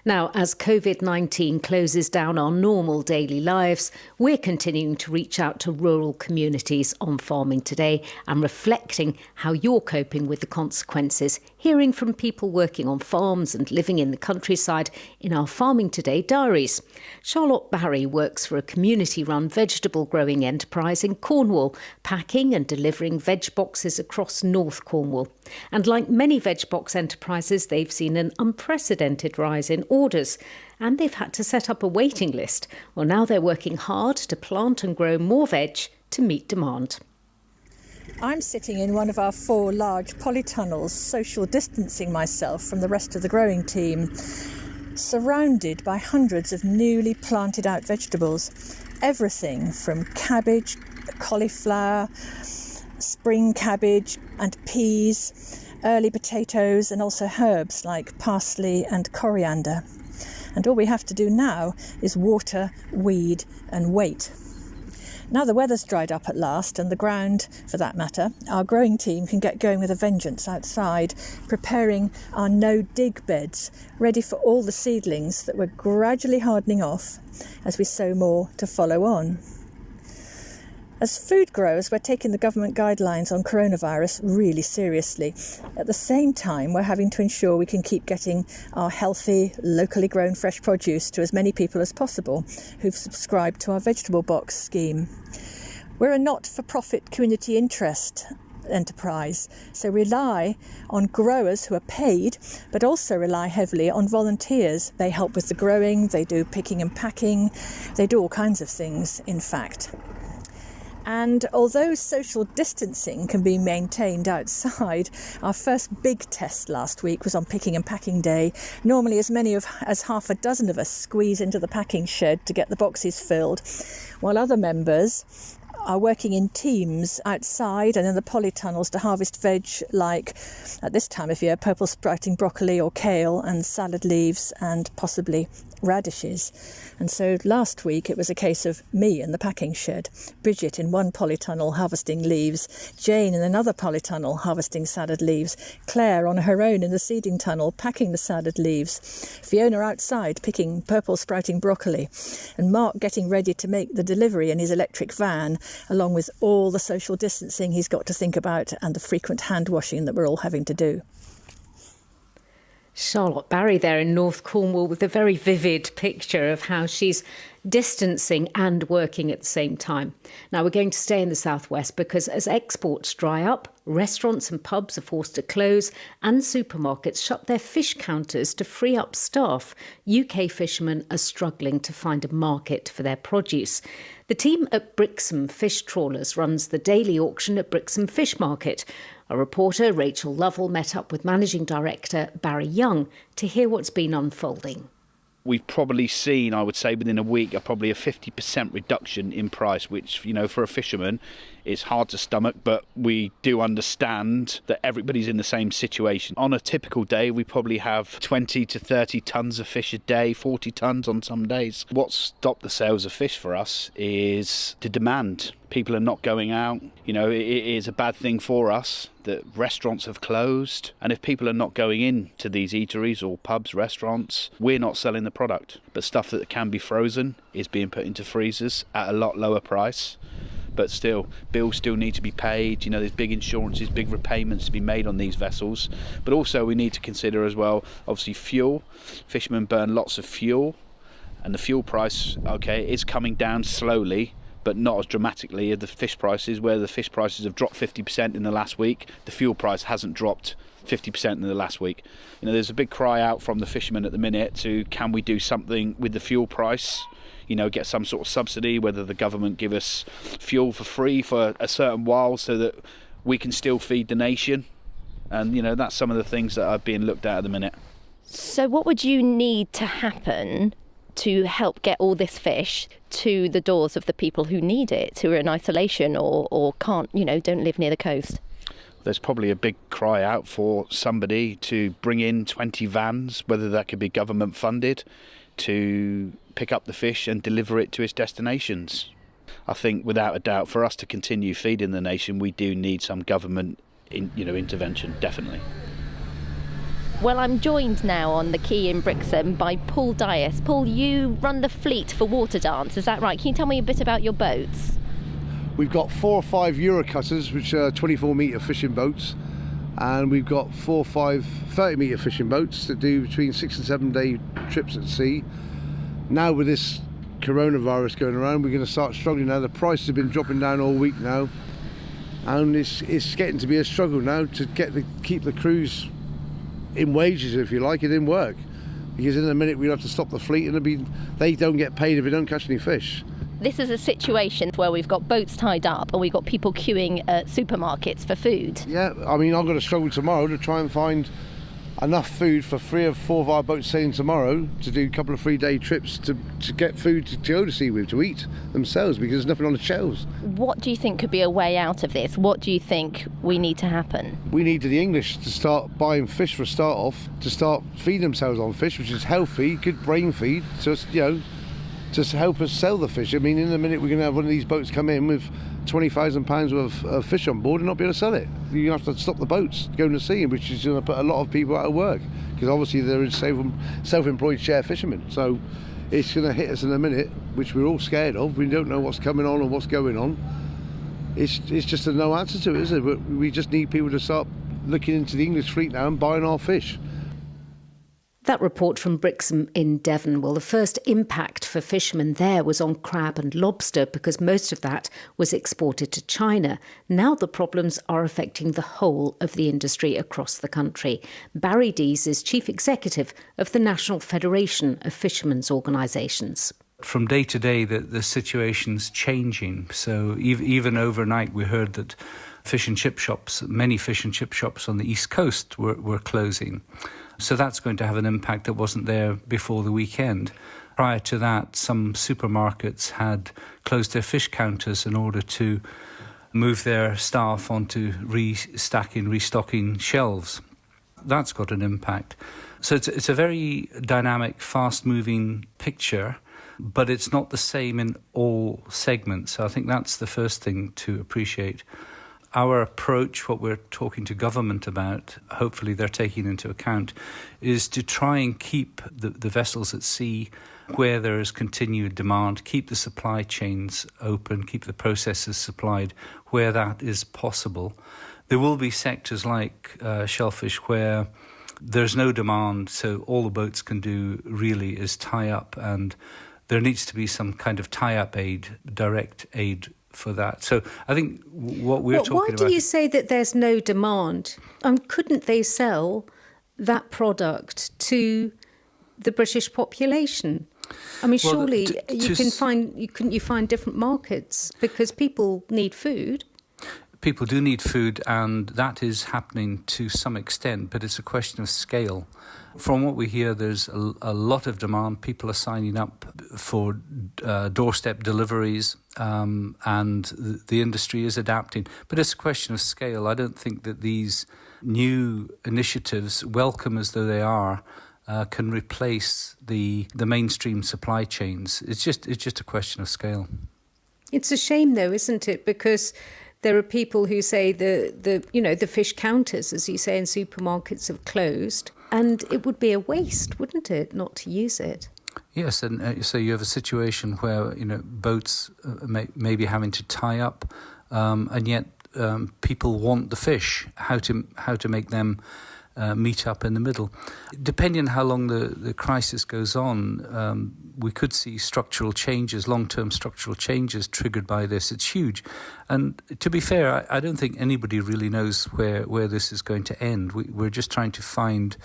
Now, as COVID-19 closes down our normal daily lives, we're continuing to reach out to rural communities on Farming Today and reflecting how you're coping with the consequences, hearing from people working on farms and living in the countryside in our Farming Today diaries. Charlotte Barry works for a community-run vegetable growing enterprise in Cornwall, packing and delivering veg boxes across North Cornwall. And like many veg box enterprises, they've seen an unprecedented rise in orders, and they've had to set up a waiting list. Well, now they're working hard to plant and grow more veg to meet demand. I'm sitting in one of our 4 large polytunnels, social distancing myself from the rest of the growing team, surrounded by hundreds of newly planted out vegetables. Everything from cabbage, cauliflower, spring cabbage and peas, early potatoes, and also herbs like parsley and coriander. And all we have to do now is water, weed and wait. Now the weather's dried up at last, and the ground, for that matter, our growing team can get going with a vengeance outside, preparing our no-dig beds, ready for all the seedlings that we're gradually hardening off as we sow more to follow on. As food growers, we're taking the government guidelines on coronavirus really seriously. At the same time, we're having to ensure we can keep getting our healthy, locally grown fresh produce to as many people as possible who've subscribed to our vegetable box scheme. We're a not-for-profit community interest enterprise, so rely on growers who are paid, but also rely heavily on volunteers. They help with the growing, they do picking and packing, they do all kinds of things, in fact. And although social distancing can be maintained outside, our first big test last week was on picking and packing day. Normally as many as half a dozen of us squeeze into the packing shed to get the boxes filled, while other members are working in teams outside and in the polytunnels to harvest veg like, at this time of year, purple sprouting broccoli or kale and salad leaves and possibly radishes. And so last week it was a case of me in the packing shed, Bridget in one polytunnel harvesting leaves, Jane in another polytunnel harvesting salad leaves, Claire on her own in the seeding tunnel packing the salad leaves, Fiona outside picking purple sprouting broccoli, and Mark getting ready to make the delivery in his electric van, along with all the social distancing he's got to think about and the frequent hand washing that we're all having to do. Charlotte Barry there in North Cornwall with a very vivid picture of how she's distancing and working at the same time. Now we're going to stay in the southwest because as exports dry up, restaurants and pubs are forced to close and supermarkets shut their fish counters to free up staff. UK fishermen are struggling to find a market for their produce. The team at Brixham Fish Trawlers runs the daily auction at Brixham Fish Market. Our reporter, Rachel Lovell, met up with Managing Director Barry Young to hear what's been unfolding. We've probably seen, I would say, within a week, probably a 50% reduction in price, which, for a fisherman, is hard to stomach, but we do understand that everybody's in the same situation. On a typical day, we probably have 20 to 30 tonnes of fish a day, 40 tonnes on some days. What's stopped the sales of fish for us is the demand. People are not going out. It is a bad thing for us that restaurants have closed. And if people are not going in to these eateries or pubs, restaurants, we're not selling the product. But stuff that can be frozen is being put into freezers at a lot lower price. But still, bills still need to be paid. There's big insurances, big repayments to be made on these vessels. But also we need to consider as well, obviously, fuel. Fishermen burn lots of fuel. And the fuel price, is coming down slowly, but not as dramatically as the fish prices, where the fish prices have dropped 50% in the last week. The fuel price hasn't dropped 50% in the last week. There's a big cry out from the fishermen at the minute to, can we do something with the fuel price? Get some sort of subsidy, whether the government give us fuel for free for a certain while so that we can still feed the nation. And, that's some of the things that are being looked at the minute. So what would you need to happen to help get all this fish to the doors of the people who need it, who are in isolation or can't, don't live near the coast? There's probably a big cry out for somebody to bring in 20 vans, whether that could be government funded, to pick up the fish and deliver it to its destinations. I think without a doubt, for us to continue feeding the nation, we do need some government intervention, definitely. Well, I'm joined now on the quay in Brixham by Paul Dias. Paul, you run the fleet for Water Dance, is that right? Can you tell me a bit about your boats? We've got 4 or 5 Euro cutters, which are 24-metre fishing boats, and we've got 4 or 5 30-metre fishing boats that do between 6 and 7 day trips at sea. Now with this coronavirus going around, we're going to start struggling now. The prices have been dropping down all week now, and it's getting to be a struggle now to keep the crews in wages, if you like, and in work, because in a minute we'll have to stop the fleet and they don't get paid if they don't catch any fish. This is a situation where we've got boats tied up and we've got people queuing at supermarkets for food. Yeah, I mean, I've got to struggle tomorrow to try and find enough food for 3 or 4 of our boats sailing tomorrow to do a couple of 3-day trips to get food to go to sea with, to eat themselves, because there's nothing on the shelves. What do you think could be a way out of this? What do you think we need to happen? We need the English to start buying fish for a start off, to start feeding themselves on fish, which is healthy, good brain feed, just, to help us sell the fish. I mean, in a minute we're going to have one of these boats come in with £20,000 worth of fish on board and not be able to sell it. You have to stop the boats going to sea, which is going to put a lot of people out of work, because obviously there is self-employed share fishermen. So it's going to hit us in a minute, which we're all scared of. We don't know what's coming on or what's going on. It's just a no answer to it, is it? We just need people to start looking into the English fleet now and buying our fish. That report from Brixham in Devon. Well, the first impact for fishermen there was on crab and lobster, because most of that was exported to China. Now the problems are affecting the whole of the industry across the country. Barry Dees is Chief Executive of the National Federation of Fishermen's Organisations. From day to day, the situation's changing. So even overnight, we heard that many fish and chip shops on the East Coast were closing. So that's going to have an impact that wasn't there before the weekend. Prior to that, some supermarkets had closed their fish counters in order to move their staff onto restocking shelves. That's got an impact. So it's a very dynamic, fast-moving picture, but it's not the same in all segments. So I think that's the first thing to appreciate. Our approach, what we're talking to government about, hopefully they're taking into account, is to try and keep the vessels at sea where there is continued demand, keep the supply chains open, keep the processes supplied where that is possible. There will be sectors like shellfish where there's no demand, so all the boats can do really is tie up, and there needs to be some kind of tie-up aid, direct aid for that. So I think what we're talking about... Why do you say that there's no demand? Couldn't they sell that product to the British population? I mean, surely couldn't you find different markets, because people need food? People do need food, and that is happening to some extent, but it's a question of scale. From what we hear, there's a lot of demand. People are signing up for doorstep deliveries, and the industry is adapting. But it's a question of scale. I don't think that these new initiatives, welcome as though they are, can replace the mainstream supply chains. It's just a question of scale. It's a shame, though, isn't it? Because there are people who say the fish counters, as you say, in supermarkets have closed, and it would be a waste, wouldn't it, not to use it? Yes, and so you have a situation where boats may be having to tie up, and yet people want the fish. How to make them meet up in the middle. Depending on how long the crisis goes on, we could see structural changes, long-term structural changes triggered by this. It's huge. And to be fair, I don't think anybody really knows where this is going to end. We're just trying to find,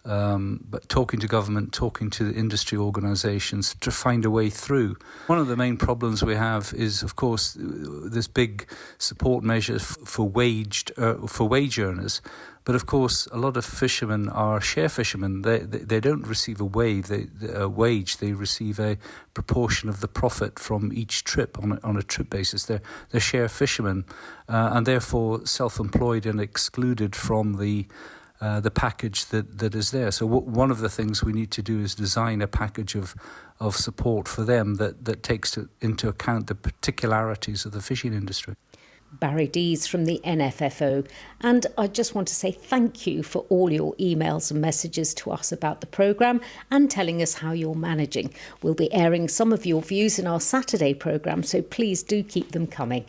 but talking to government, talking to the industry organisations to find a way through. One of the main problems we have is, of course, this big support measures for wage earners. But of course, a lot of fishermen are share fishermen. They don't receive a wage. They receive a proportion of the profit from each trip on a trip basis. They're share fishermen, and therefore self-employed and excluded from the package that is there. So one of the things we need to do is design a package of support for them that takes into account the particularities of the fishing industry. Barry Dees from the NFFO. And I just want to say thank you for all your emails and messages to us about the programme and telling us how you're managing. We'll be airing some of your views in our Saturday programme, so please do keep them coming.